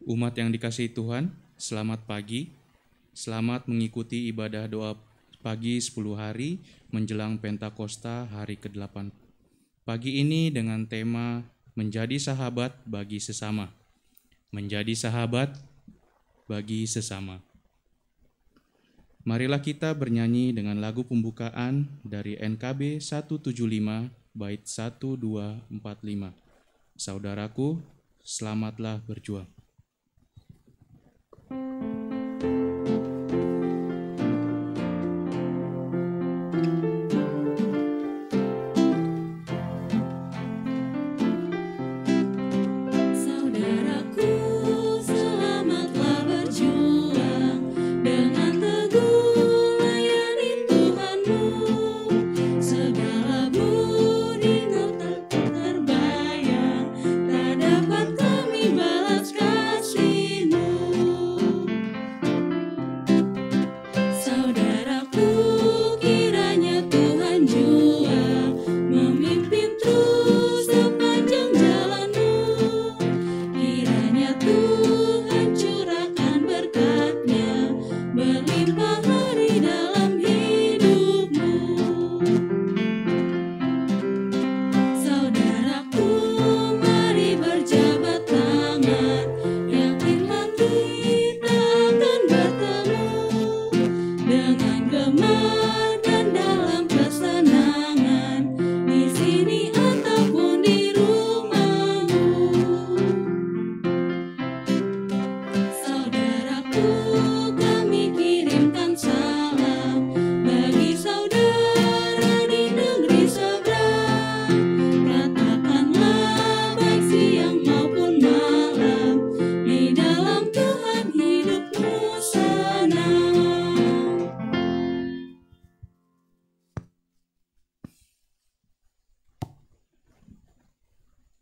Umat yang dikasihi Tuhan, selamat pagi. Selamat mengikuti ibadah doa pagi 10 hari menjelang Pentakosta hari ke-8. Pagi ini dengan tema menjadi sahabat bagi sesama. Menjadi sahabat bagi sesama. Marilah kita bernyanyi dengan lagu pembukaan dari NKB 175 bait 1245. Saudaraku, selamatlah berjuang.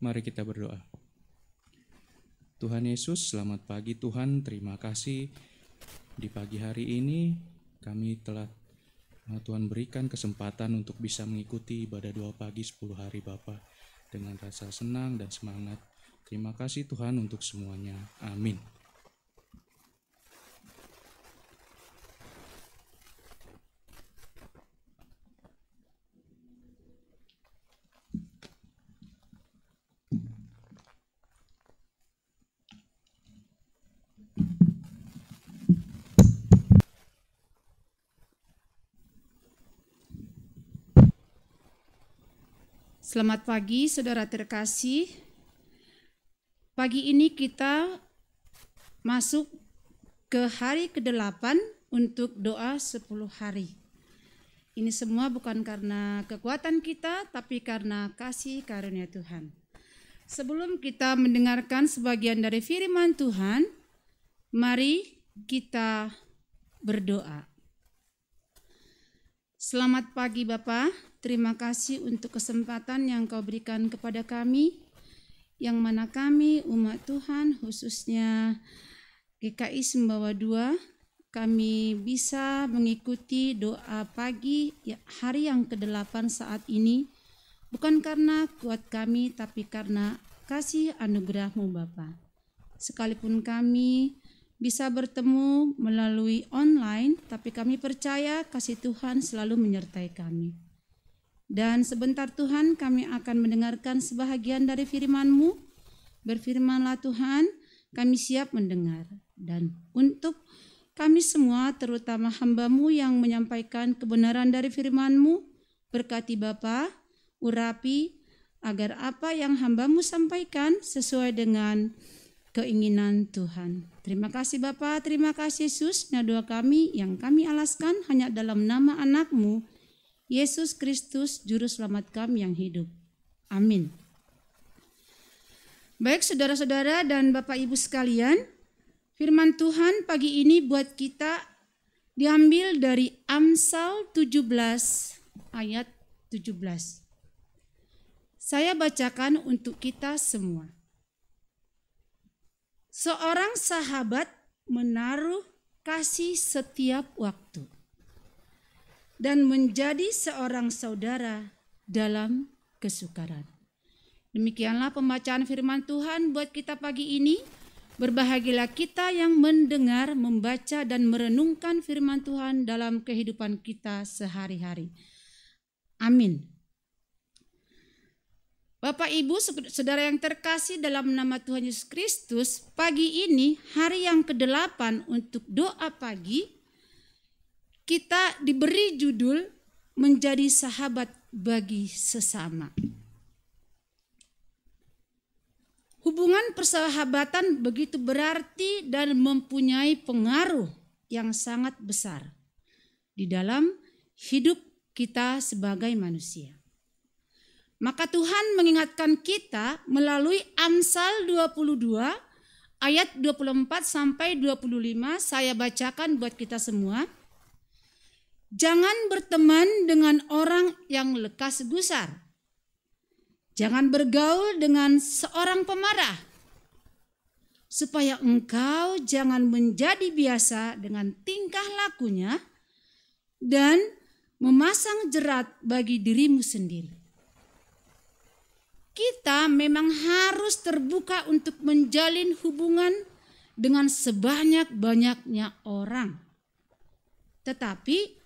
Mari kita berdoa. Tuhan Yesus, selamat pagi Tuhan. Terima kasih di pagi hari ini kami telah Tuhan berikan kesempatan untuk bisa mengikuti ibadah doa pagi 10 hari Bapa dengan rasa senang dan semangat. Terima kasih Tuhan untuk semuanya. Amin. Selamat pagi saudara terkasih. Pagi ini kita masuk ke hari ke-8 untuk doa 10 hari. Ini semua bukan karena kekuatan kita, tapi karena kasih karunia Tuhan. Sebelum kita mendengarkan sebagian dari firman Tuhan, mari kita berdoa. Selamat pagi Bapa, terima kasih untuk kesempatan yang Kau berikan kepada kami, yang mana kami umat Tuhan khususnya GKI Sembawa 2, kami bisa mengikuti doa pagi hari yang ke-8 saat ini, bukan karena kuat kami, tapi karena kasih anugerah-Mu Bapa. Sekalipun kami bisa bertemu melalui online, tapi kami percaya kasih Tuhan selalu menyertai kami. Dan sebentar Tuhan kami akan mendengarkan sebahagian dari firman-Mu. Berfirmanlah Tuhan, kami siap mendengar. Dan untuk kami semua, terutama hamba-Mu yang menyampaikan kebenaran dari firman-Mu, berkati Bapa, urapi agar apa yang hamba-Mu sampaikan sesuai dengan keinginan Tuhan. Terima kasih Bapa, terima kasih Yesus. Nah, doa kami yang kami alaskan hanya dalam nama anak-Mu, Yesus Kristus, Juru Selamat kami yang hidup. Amin. Baik saudara-saudara dan Bapak Ibu sekalian, firman Tuhan pagi ini buat kita diambil dari Amsal 17 ayat 17. Saya bacakan untuk kita semua. Seorang sahabat menaruh kasih setiap waktu dan menjadi seorang saudara dalam kesukaran. Demikianlah pembacaan firman Tuhan buat kita pagi ini. Berbahagialah kita yang mendengar, membaca, dan merenungkan firman Tuhan dalam kehidupan kita sehari-hari. Amin. Bapak, Ibu, saudara yang terkasih dalam nama Tuhan Yesus Kristus, pagi ini hari yang ke-8 untuk doa pagi, kita diberi judul menjadi sahabat bagi sesama. Hubungan persahabatan begitu berarti dan mempunyai pengaruh yang sangat besar di dalam hidup kita sebagai manusia. Maka Tuhan mengingatkan kita melalui Amsal 22 ayat 24 sampai 25, saya bacakan buat kita semua. Jangan berteman dengan orang yang lekas gusar. Jangan bergaul dengan seorang pemarah, supaya engkau jangan menjadi biasa dengan tingkah lakunya dan memasang jerat bagi dirimu sendiri. Kita memang harus terbuka untuk menjalin hubungan dengan sebanyak-banyaknya orang. Tetapi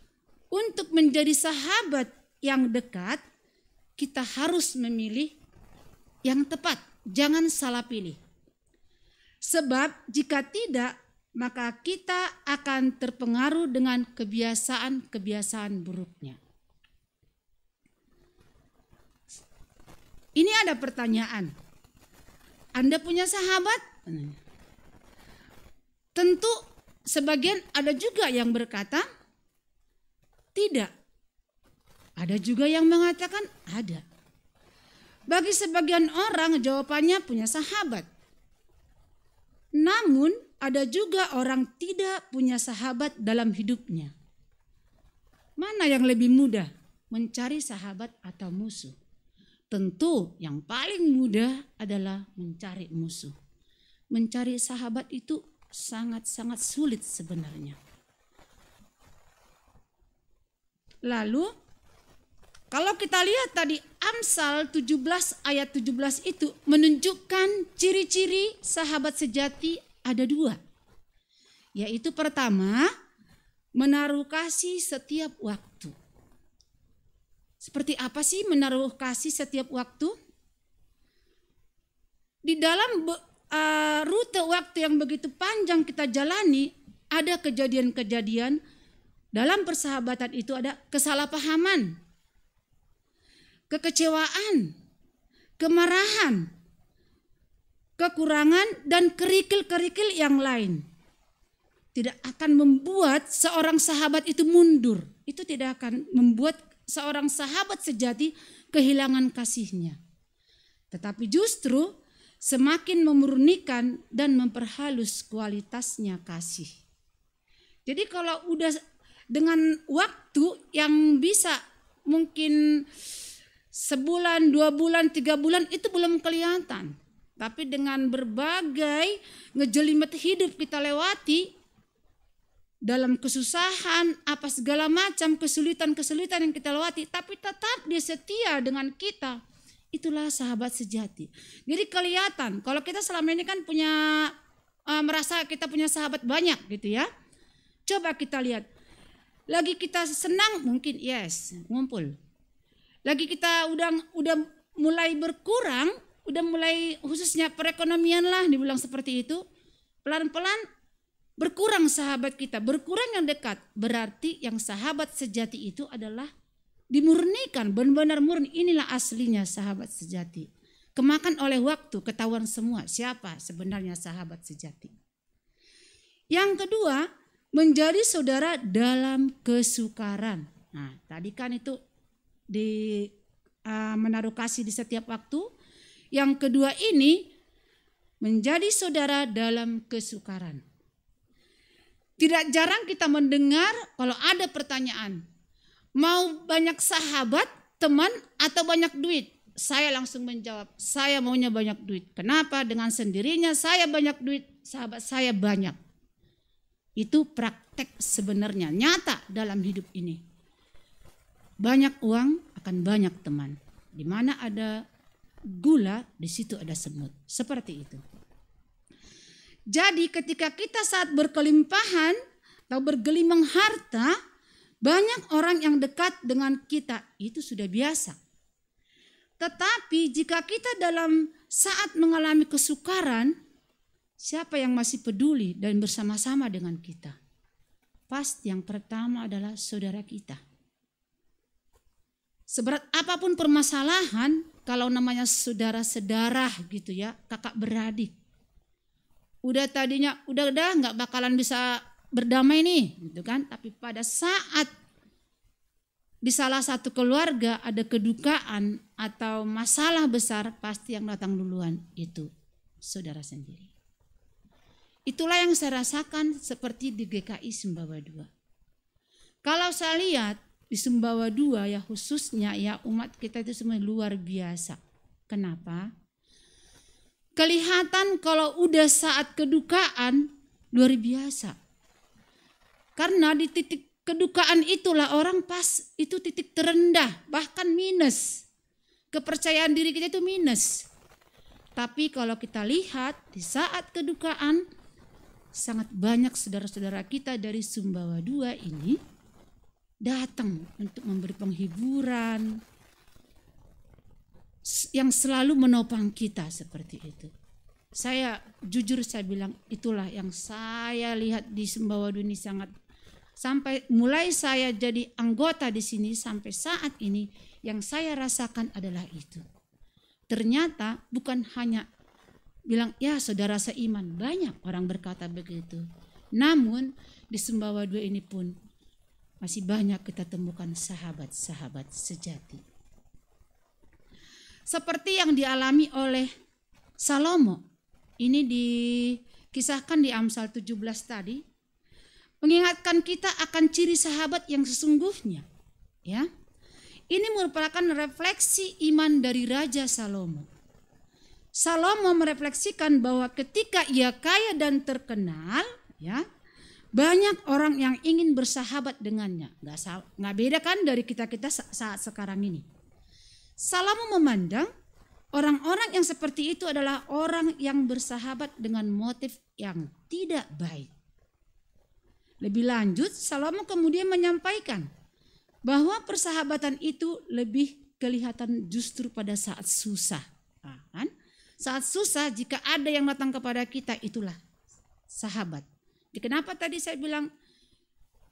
untuk menjadi sahabat yang dekat, kita harus memilih yang tepat, jangan salah pilih. Sebab jika tidak, maka kita akan terpengaruh dengan kebiasaan-kebiasaan buruknya. Ini ada pertanyaan. Anda punya sahabat? Tentu sebagian ada juga yang berkata tidak. Ada juga yang mengatakan ada. Bagi sebagian orang jawabannya punya sahabat. Namun ada juga orang tidak punya sahabat dalam hidupnya. Mana yang lebih mudah, mencari sahabat atau musuh? Tentu yang paling mudah adalah mencari musuh. Mencari sahabat itu sangat-sangat sulit sebenarnya. Lalu kalau kita lihat tadi Amsal 17 ayat 17 itu menunjukkan ciri-ciri sahabat sejati ada 2. Yaitu pertama, menaruh kasih setiap waktu. Seperti apa sih menaruh kasih setiap waktu? Di dalam rute waktu yang begitu panjang kita jalani, ada kejadian-kejadian dalam persahabatan itu, ada kesalahpahaman, kekecewaan, kemarahan, kekurangan, dan kerikil-kerikil yang lain. Tidak akan membuat seorang sahabat itu mundur. Itu tidak akan membuat seorang sahabat sejati kehilangan kasihnya. Tetapi justru semakin memurnikan dan memperhalus kualitasnya kasih. Jadi kalau udah dengan waktu yang bisa mungkin sebulan, 2 bulan, 3 bulan itu belum kelihatan. Tapi dengan berbagai ngejelimet hidup kita lewati, dalam kesusahan, apa segala macam kesulitan-kesulitan yang kita lewati, tapi tetap dia setia dengan kita. Itulah sahabat sejati. Jadi kelihatan, kalau kita selama ini kan punya merasa kita punya sahabat banyak gitu ya. Coba kita lihat. Lagi kita senang mungkin yes, ngumpul. Lagi kita udah mulai berkurang, udah mulai khususnya perekonomian lah dibilang seperti itu, pelan-pelan berkurang sahabat kita, berkurang yang dekat. Berarti yang sahabat sejati itu adalah dimurnikan, benar-benar murni. Inilah aslinya sahabat sejati. Kemakan oleh waktu, ketahuan semua siapa sebenarnya sahabat sejati. Yang kedua, menjadi saudara dalam kesukaran. Nah, tadi kan itu menaruh kasih di setiap waktu. Yang kedua ini menjadi saudara dalam kesukaran. Tidak jarang kita mendengar kalau ada pertanyaan, mau banyak sahabat, teman, atau banyak duit? Saya langsung menjawab, saya maunya banyak duit. Kenapa? Dengan sendirinya saya banyak duit, sahabat saya banyak. Itu praktek sebenarnya, nyata dalam hidup ini. Banyak uang akan banyak teman. Di mana ada gula, di situ ada semut. Seperti itu. Jadi ketika kita saat berkelimpahan atau bergelimang harta, banyak orang yang dekat dengan kita, itu sudah biasa. Tetapi jika kita dalam saat mengalami kesukaran, siapa yang masih peduli dan bersama-sama dengan kita? Pasti yang pertama adalah saudara kita. Seberat apapun permasalahan, kalau namanya saudara-saudara gitu ya, kakak beradik. Udah tadinya udah nggak bakalan bisa berdamai nih, gitu kan? Tapi pada saat di salah satu keluarga ada kedukaan atau masalah besar, pasti yang datang duluan itu saudara sendiri. Itulah yang saya rasakan seperti di GKI Sumbawa II. Kalau saya lihat di Sumbawa II ya khususnya ya umat kita itu semua luar biasa. Kenapa? Kelihatan kalau udah saat kedukaan luar biasa. Karena di titik kedukaan itulah orang pas itu titik terendah, bahkan minus. Kepercayaan diri kita itu minus. Tapi kalau kita lihat di saat kedukaan, sangat banyak saudara-saudara kita dari Sumbawa II ini datang untuk memberi penghiburan yang selalu menopang kita seperti itu. Saya jujur saya bilang itulah yang saya lihat di Sumbawa II ini sangat, sampai mulai saya jadi anggota di sini sampai saat ini yang saya rasakan adalah itu. Ternyata bukan hanya bilang ya saudara seiman, banyak orang berkata begitu. Namun di Sumbawa II ini pun masih banyak kita temukan sahabat-sahabat sejati. Seperti yang dialami oleh Salomo. Ini dikisahkan di Amsal 17 tadi. Mengingatkan kita akan ciri sahabat yang sesungguhnya. Ya. Ini merupakan refleksi iman dari Raja Salomo. Salomo merefleksikan bahwa ketika ia kaya dan terkenal, ya, banyak orang yang ingin bersahabat dengannya. Nggak beda kan dari kita saat sekarang ini. Salomo memandang orang-orang yang seperti itu adalah orang yang bersahabat dengan motif yang tidak baik. Lebih lanjut, Salomo kemudian menyampaikan bahwa persahabatan itu lebih kelihatan justru pada saat susah. Nah, kan? Saat susah jika ada yang datang kepada kita, itulah sahabat. Jadi kenapa tadi saya bilang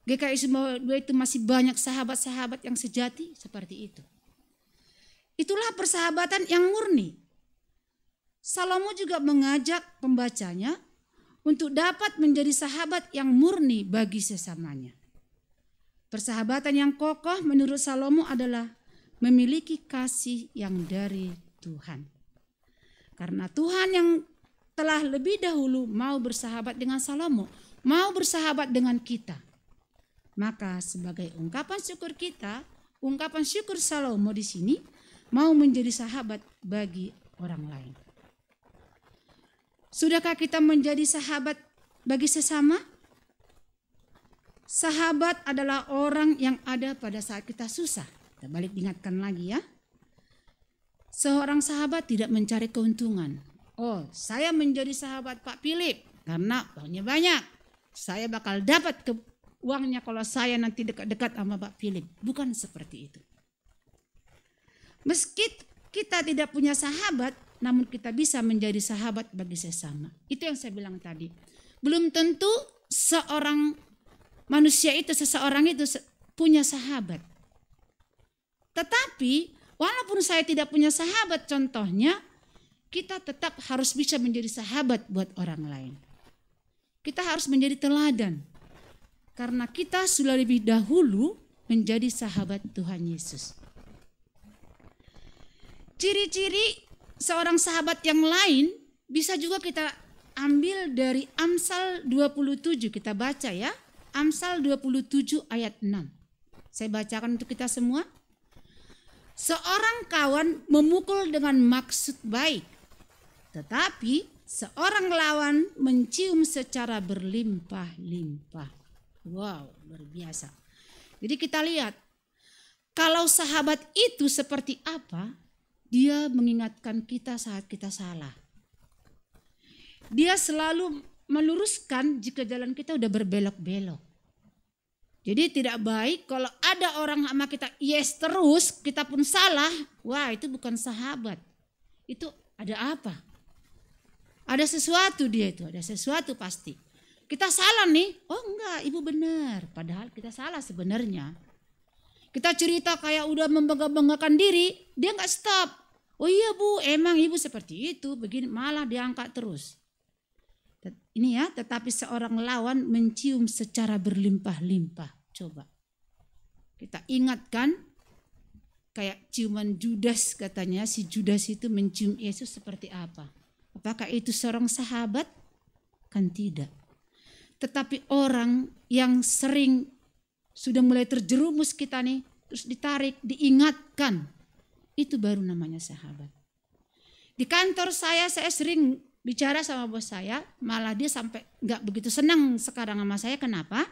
GKI Sumbawa II itu masih banyak sahabat-sahabat yang sejati seperti itu. Itulah persahabatan yang murni. Salomo juga mengajak pembacanya untuk dapat menjadi sahabat yang murni bagi sesamanya. Persahabatan yang kokoh menurut Salomo adalah memiliki kasih yang dari Tuhan. Karena Tuhan yang telah lebih dahulu mau bersahabat dengan Salomo, mau bersahabat dengan kita. Maka sebagai ungkapan syukur kita, ungkapan syukur Salomo di sini mau menjadi sahabat bagi orang lain. Sudahkah kita menjadi sahabat bagi sesama? Sahabat adalah orang yang ada pada saat kita susah. Kita balik ingatkan lagi ya. Seorang sahabat tidak mencari keuntungan. Oh, saya menjadi sahabat Pak Philip karena uangnya banyak. Saya bakal dapat uangnya kalau saya nanti dekat-dekat sama Pak Philip. Bukan seperti itu. Meski kita tidak punya sahabat, namun kita bisa menjadi sahabat bagi sesama. Itu yang saya bilang tadi. Belum tentu seseorang itu punya sahabat. Tetapi walaupun saya tidak punya sahabat, contohnya, kita tetap harus bisa menjadi sahabat buat orang lain. Kita harus menjadi teladan. Karena kita sudah lebih dahulu menjadi sahabat Tuhan Yesus. Ciri-ciri seorang sahabat yang lain bisa juga kita ambil dari Amsal 27. Kita baca ya. Amsal 27 ayat 6. Saya bacakan untuk kita semua. Seorang kawan memukul dengan maksud baik. Tetapi seorang lawan mencium secara berlimpah-limpah. Wow, luar biasa. Jadi kita lihat. Kalau sahabat itu seperti apa, dia mengingatkan kita saat kita salah. Dia selalu meluruskan jika jalan kita udah berbelok-belok. Jadi tidak baik kalau ada orang sama kita yes terus, kita pun salah. Wah, itu bukan sahabat. Itu ada apa? Ada sesuatu dia itu, ada sesuatu pasti. Kita salah nih, oh enggak, ibu benar. Padahal kita salah sebenarnya. Kita cerita kayak udah membangga-banggakan diri, dia enggak stop. Oh iya bu, emang ibu seperti itu, begini malah diangkat terus. Ini ya, tetapi seorang lawan mencium secara berlimpah-limpah. Coba kita ingatkan, kayak ciuman Judas katanya, si Judas itu mencium Yesus seperti apa? Apakah itu seorang sahabat? Kan tidak. Tetapi orang yang sering sudah mulai terjerumus kita nih, terus ditarik, diingatkan, itu baru namanya sahabat. Di kantor saya sering bicara sama bos saya, malah dia sampai nggak begitu senang sekarang sama saya. Kenapa?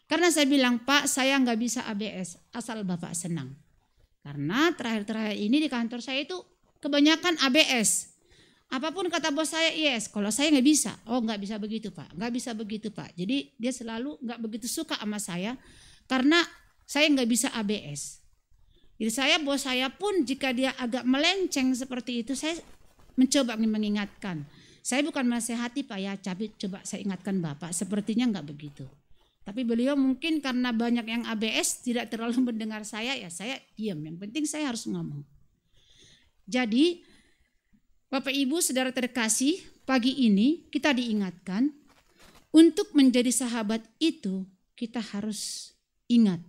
Karena saya bilang, Pak, saya nggak bisa ABS asal Bapak senang. Karena terakhir-terakhir ini di kantor saya itu kebanyakan ABS. Apapun kata bos saya, yes. Kalau saya nggak bisa, oh nggak bisa begitu Pak, nggak bisa begitu Pak. Jadi dia selalu nggak begitu suka sama saya karena saya nggak bisa ABS. Jadi bos saya pun jika dia agak melenceng seperti itu, saya mencoba mengingatkan. Saya bukan menasehati Pak ya, tapi coba saya ingatkan Bapak, sepertinya nggak begitu. Tapi beliau mungkin karena banyak yang ABS tidak terlalu mendengar saya, ya saya diam. Yang penting saya harus ngomong. Jadi Bapak Ibu Saudara terkasih, pagi ini kita diingatkan untuk menjadi sahabat itu kita harus ingat.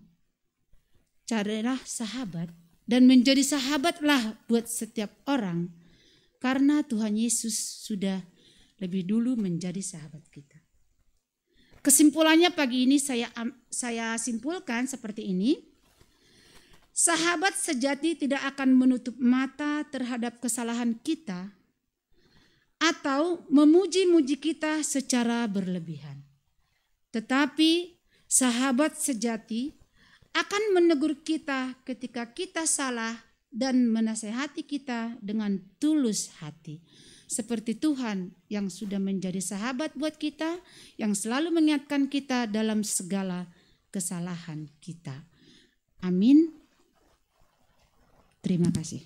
Carilah sahabat dan menjadi sahabatlah buat setiap orang karena Tuhan Yesus sudah lebih dulu menjadi sahabat kita. Kesimpulannya pagi ini saya simpulkan seperti ini. Sahabat sejati tidak akan menutup mata terhadap kesalahan kita atau memuji-muji kita secara berlebihan. Tetapi sahabat sejati akan menegur kita ketika kita salah dan menasehati kita dengan tulus hati. Seperti Tuhan yang sudah menjadi sahabat buat kita, yang selalu mengingatkan kita dalam segala kesalahan kita. Amin. Terima kasih.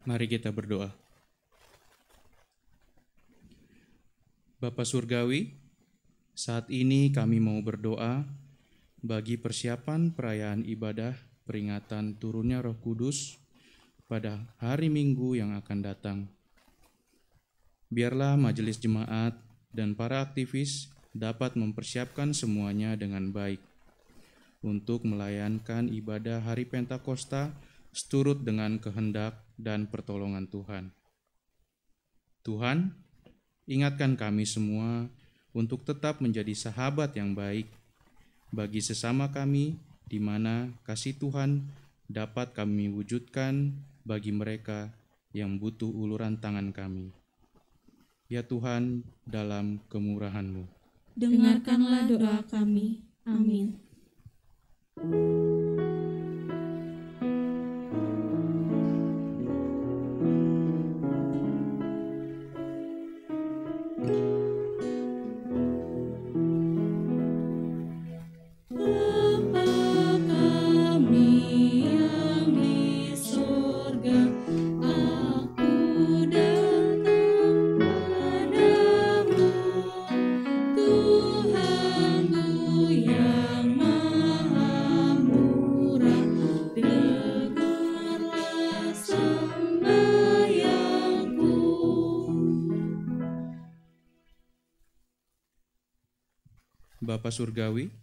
Mari kita berdoa. Bapa Surgawi, saat ini kami mau berdoa bagi persiapan perayaan ibadah peringatan turunnya Roh Kudus pada hari Minggu yang akan datang. Biarlah majelis jemaat dan para aktivis dapat mempersiapkan semuanya dengan baik untuk melayankan ibadah hari Pentakosta seturut dengan kehendak dan pertolongan Tuhan. Tuhan, ingatkan kami semua untuk tetap menjadi sahabat yang baik bagi sesama kami, di mana kasih Tuhan dapat kami wujudkan bagi mereka yang butuh uluran tangan kami. Ya Tuhan, dalam kemurahan-Mu, dengarkanlah doa kami. Amin. Bapa Surgawi,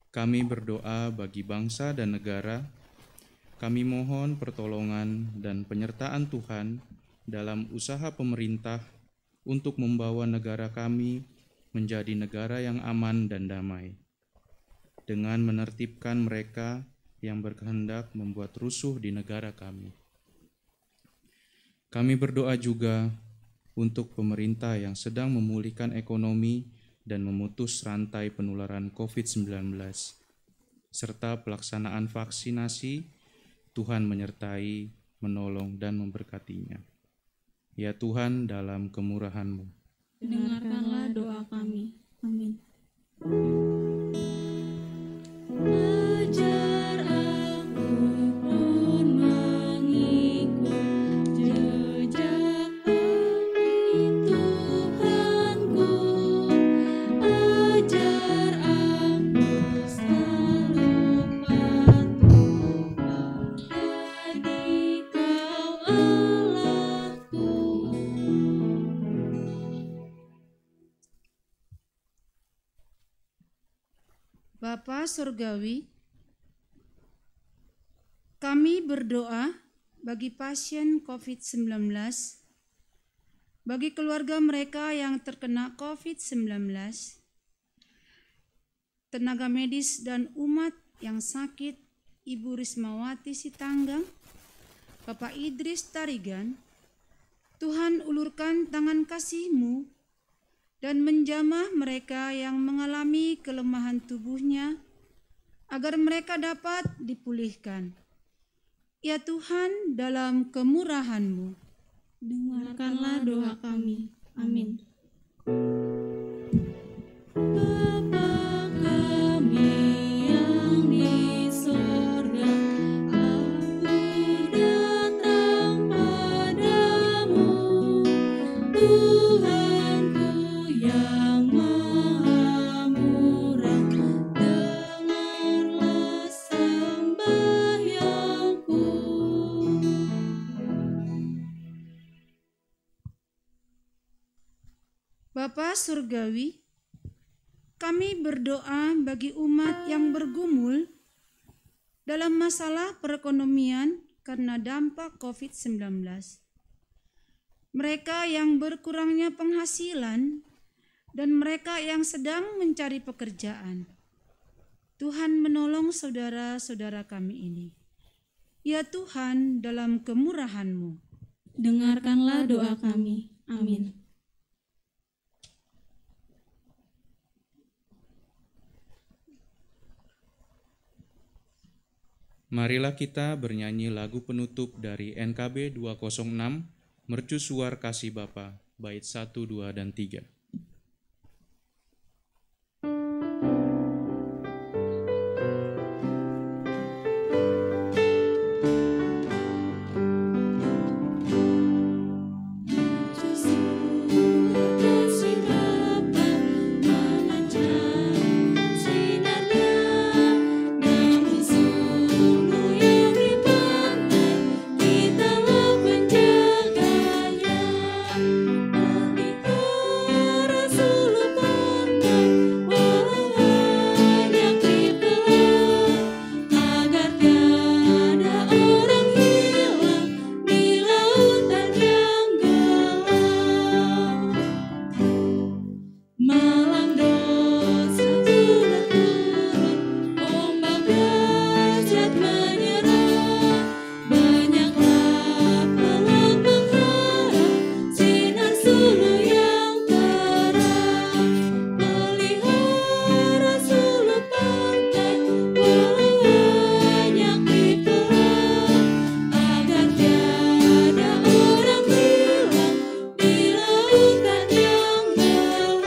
kami berdoa bagi bangsa dan negara. Kami mohon pertolongan dan penyertaan Tuhan dalam usaha pemerintah untuk membawa negara kami menjadi negara yang aman dan damai, dengan menertibkan mereka yang berkehendak membuat rusuh di negara kami. Kami berdoa juga untuk pemerintah yang sedang memulihkan ekonomi dan memutus rantai penularan COVID-19, serta pelaksanaan vaksinasi. Tuhan menyertai, menolong, dan memberkatinya. Ya Tuhan, dalam kemurahan-Mu, Dengarkanlah doa kami. Amin. Ajar aku pun mengikut jejak Tuhanku. Ajar aku selalu patuh menjadi Kau Allahku. Bapa Surgawi, kami berdoa bagi pasien COVID-19, bagi keluarga mereka yang terkena COVID-19, tenaga medis dan umat yang sakit, Ibu Rismawati Sitanggang, Bapak Idris Tarigan. Tuhan, ulurkan tangan kasih-Mu dan menjamah mereka yang mengalami kelemahan tubuhnya, agar mereka dapat dipulihkan. Ya Tuhan, dalam kemurahan-Mu, Dengarkanlah doa kami. Amin. Bapa kami yang di sorga, aku datang padamu. Tuhanku yang maha murah, dengarlah sembahyangku. Bapa Surgawi, kami berdoa bagi umat yang bergumul dalam masalah perekonomian karena dampak COVID-19. Mereka yang berkurangnya penghasilan dan mereka yang sedang mencari pekerjaan. Tuhan, menolong saudara-saudara kami ini. Ya Tuhan, dalam kemurahan-Mu, Dengarkanlah doa kami. Amin. marilah kita bernyanyi lagu penutup dari NKB 206, Mercusuar Kasih Bapa, bait 1, 2, dan 3. Kasih Bapa memancarkan sinarnya, namun sungguh yang di pantai kitalah penjaganya. Pelihara suluh pantai walau banyak dipelah, agar tiada orang hilang di lautan yang gelap. Malam dosa sudah turun, ombak dahsyat menyerang. Banyaklah pelak mengharap sinar suluh yang terang. Pelihara suluh pantai walau banyak dipelah, agar tiada orang hilang di lautan yang gelap.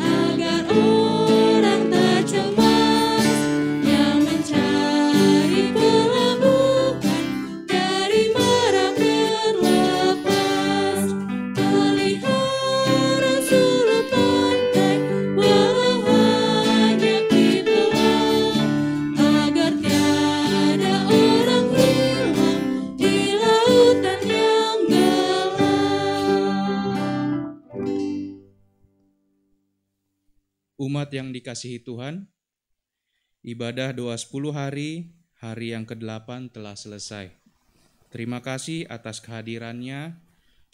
Agar orang tak cemas yang mencari pelabuhan dari mara berlepas. Pelihara suluh pantai walau banyak dipelah, agar tiada orang hilang di lautan yang gelap. Umat yang dikasihi Tuhan, ibadah doa 10 hari, hari yang ke-8 telah selesai. Terima kasih atas kehadirannya.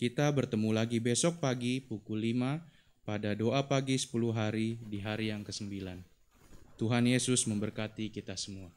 Kita bertemu lagi besok pagi pukul 5 pada doa pagi 10 hari di hari yang ke-9. Tuhan Yesus memberkati kita semua.